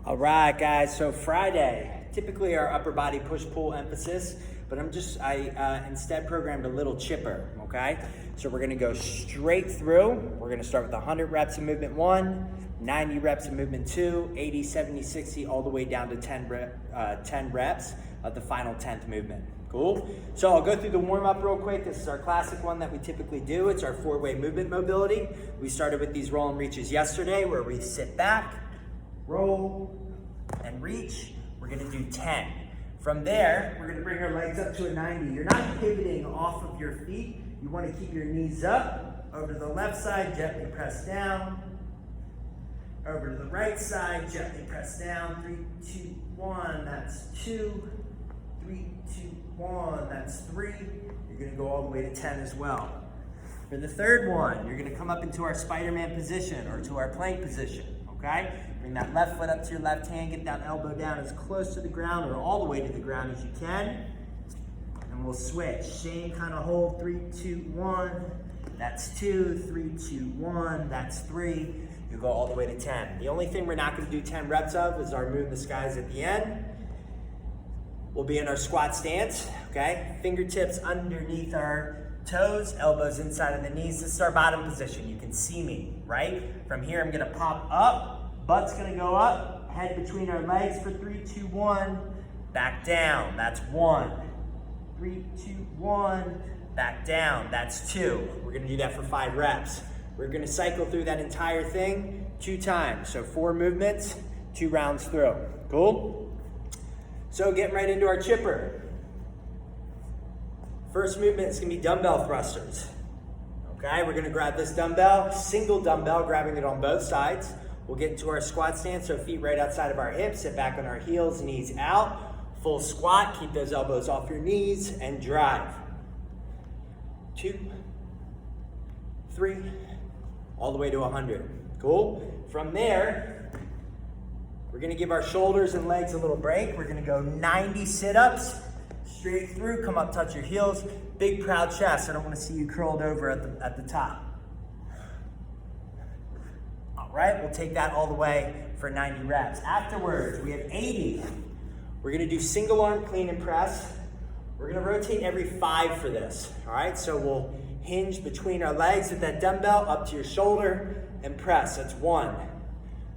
All right, guys, so Friday, typically our upper body push-pull emphasis, but I instead programmed a little chipper, okay? So we're gonna go straight through. We're gonna start with 100 reps of movement 1, 90 reps of movement 2, 80, 70, 60, all the way down to 10 reps of the final 10th movement. Cool? So I'll go through the warm-up real quick. This is our classic one that we typically do. It's our 4-way movement mobility. We started with these roll and reaches yesterday where we sit back, roll, and reach. We're gonna do 10. From there, we're gonna bring our legs up to a 90. You're not pivoting off of your feet. You wanna keep your knees up. Over to the left side, gently press down. Over to the right side, gently press down. 3, 2, 1, that's 2. 3, 2, 1, that's 3. You're gonna go all the way to 10 as well. For the third one, you're gonna come up into our Spider-Man position or to our plank position, okay? Bring that left foot up to your left hand, get that elbow down as close to the ground or all the way to the ground as you can. And we'll switch, same kind of hold, 3, 2, 1, that's 2, 3, 2, 1, that's 3. You go all the way to 10. The only thing we're not gonna do 10 reps of is our moon the skies at the end. We'll be in our squat stance, okay? Fingertips underneath our toes, elbows inside of the knees. This is our bottom position. You can see me, right? From here, I'm gonna pop up, butt's gonna go up, head between our legs for 3, 2, 1, back down, that's 1. 3, 2, 1, back down, that's 2. We're gonna do that for 5 reps. We're gonna cycle through that entire thing 2 times. So 4 movements, 2 rounds through. Cool? So getting right into our chipper. First movement is gonna be dumbbell thrusters. Okay, we're gonna grab this dumbbell, single dumbbell, grabbing it on both sides. We'll get into our squat stance, so feet right outside of our hips, sit back on our heels, knees out. Full squat, keep those elbows off your knees and drive. 2, 3, all the way to 100. Cool? From there, we're gonna give our shoulders and legs a little break. We're gonna go 90 sit-ups, straight through, come up, touch your heels. Big proud chest, I don't wanna see you curled over at the top. All right, we'll take that all the way for 90 reps. Afterwards, we have 80. We're gonna do single arm clean and press. We're gonna rotate every 5 for this, all right? So we'll hinge between our legs with that dumbbell up to your shoulder and press, that's 1.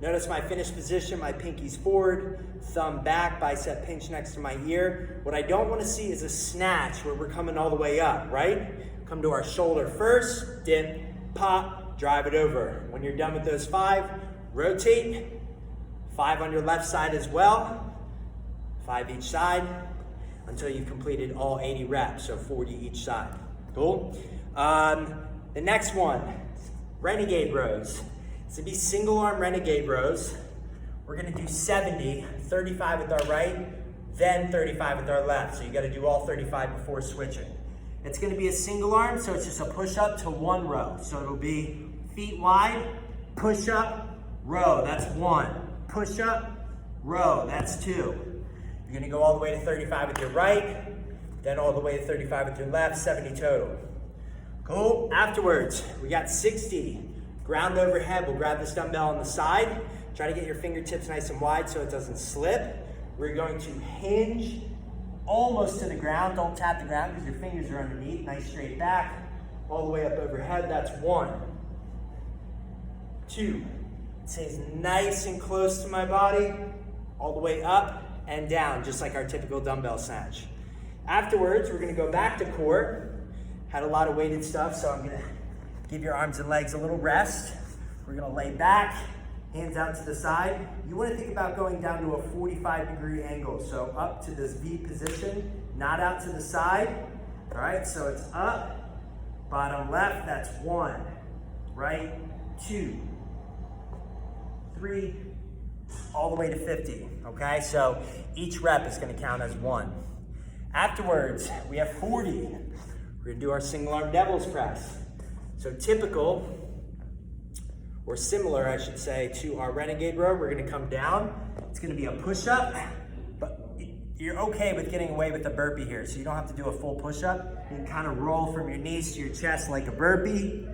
Notice my finished position, my pinky's forward, thumb back, bicep pinch next to my ear. What I don't want to see is a snatch where we're coming all the way up, right? Come to our shoulder first, dip, pop, drive it over. When you're done with those 5, rotate, 5 on your left side as well, 5 each side, until you've completed all 80 reps, so 40 each side. Cool? The next one, renegade rows. It's gonna be single arm renegade rows. We're gonna do 70, 35 with our right, then 35 with our left. So you gotta do all 35 before switching. It's gonna be a single arm, so it's just a push up to 1 row. So it'll be feet wide, push up, row, that's 1. Push up, row, that's 2. You're gonna go all the way to 35 with your right, then all the way to 35 with your left, 70 total. Cool, afterwards, we got 60. Ground overhead, we'll grab this dumbbell on the side. Try to get your fingertips nice and wide so it doesn't slip. We're going to hinge almost to the ground. Don't tap the ground because your fingers are underneath. Nice straight back, all the way up overhead. That's 1. 2, it stays nice and close to my body, all the way up and down, just like our typical dumbbell snatch. Afterwards, we're gonna go back to core. Had a lot of weighted stuff, so I'm gonna give your arms and legs a little rest. We're gonna lay back, hands out to the side. You wanna think about going down to a 45-degree angle. So up to this V position, not out to the side. All right, so it's up, bottom left, that's 1. Right, 2, 3, all the way to 50, okay? So each rep is gonna count as 1. Afterwards, we have 40. We're gonna do our single arm devil's press. So typical, or similar, I should say, to our renegade row, we're gonna come down. It's gonna be a push-up, but you're okay with getting away with a burpee here, so you don't have to do a full push-up. You can kind of roll from your knees to your chest like a burpee.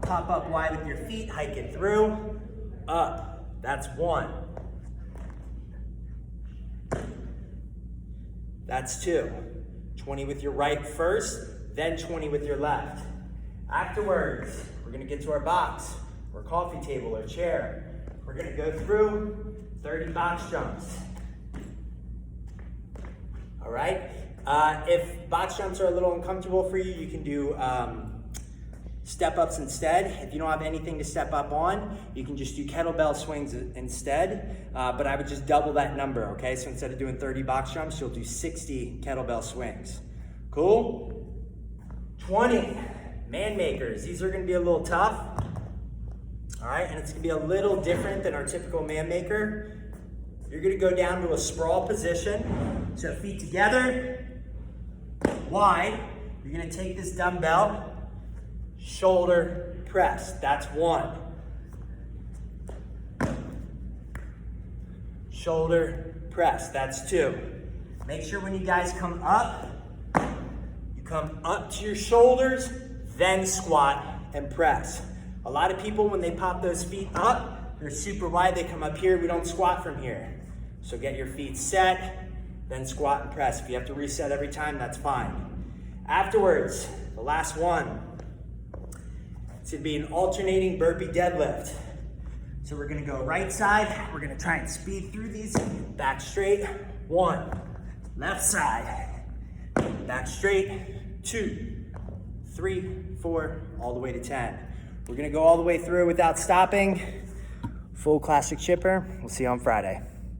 Pop up wide with your feet, hike it through, up, that's 1. That's 2. 20 with your right first, then 20 with your left. Afterwards, we're gonna get to our box, or coffee table, or chair. We're gonna go through 30 box jumps. All right? If box jumps are a little uncomfortable for you, you can do step ups instead. If you don't have anything to step up on, you can just do kettlebell swings instead, but I would just double that number, okay? So instead of doing 30 box jumps, you'll do 60 kettlebell swings. Cool? 20 man makers. These are gonna be a little tough, all right? And it's gonna be a little different than our typical man maker. You're gonna go down to a sprawl position. So feet together, wide. You're gonna take this dumbbell, shoulder press, that's 1. Shoulder press, that's 2. Make sure when you guys come up, you come up to your shoulders, then squat and press. A lot of people, when they pop those feet up, they're super wide, they come up here, we don't squat from here. So get your feet set, then squat and press. If you have to reset every time, that's fine. Afterwards, the last one, it's gonna be an alternating burpee deadlift. So we're gonna go right side, we're gonna try and speed through these, back straight, 1. Left side, back straight, 2, 3, 4, all the way to 10. We're gonna go all the way through without stopping. Full classic chipper. We'll see you on Friday.